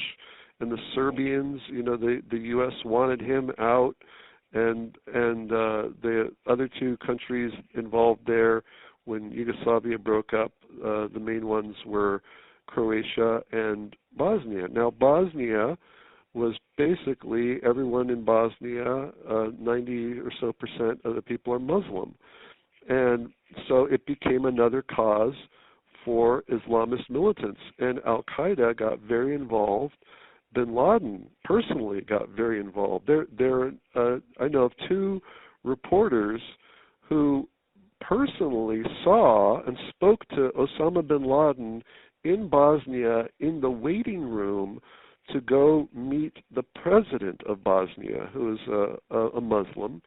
S3: and the Serbians, the U.S. wanted him out, and the other two countries involved there when Yugoslavia broke up, the main ones were Croatia and Bosnia. Now, Bosnia was basically everyone in Bosnia, 90 or so percent of the people are Muslim. And so it became another cause for Islamist militants. And Al-Qaeda got very involved. Bin Laden personally got very involved. I know of two reporters who personally saw and spoke to Osama bin Laden in Bosnia in the waiting room to go meet the president of Bosnia, who is a Muslim.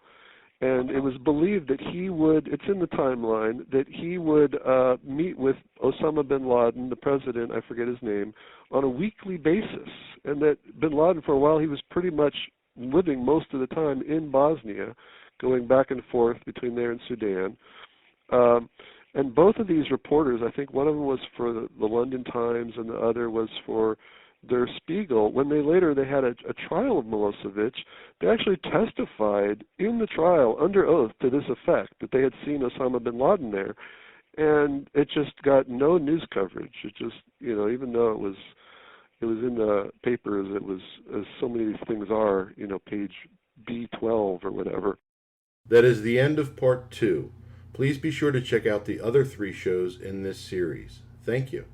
S3: And it was believed that he would, it's in the timeline, that he would meet with Osama bin Laden, the president, I forget his name, on a weekly basis. And that bin Laden, for a while, he was pretty much living most of the time in Bosnia, going back and forth between there and Sudan. And both of these reporters, I think one of them was for the London Times and the other was for Der Spiegel, when they had a trial of Milosevic, they actually testified in the trial under oath to this effect, that they had seen Osama bin Laden there. And it just got no news coverage. It just, even though it was in the papers, it was, as so many of these things are, page B12 or whatever.
S1: That is the end of part 2. Please be sure to check out the other 3 shows in this series. Thank you.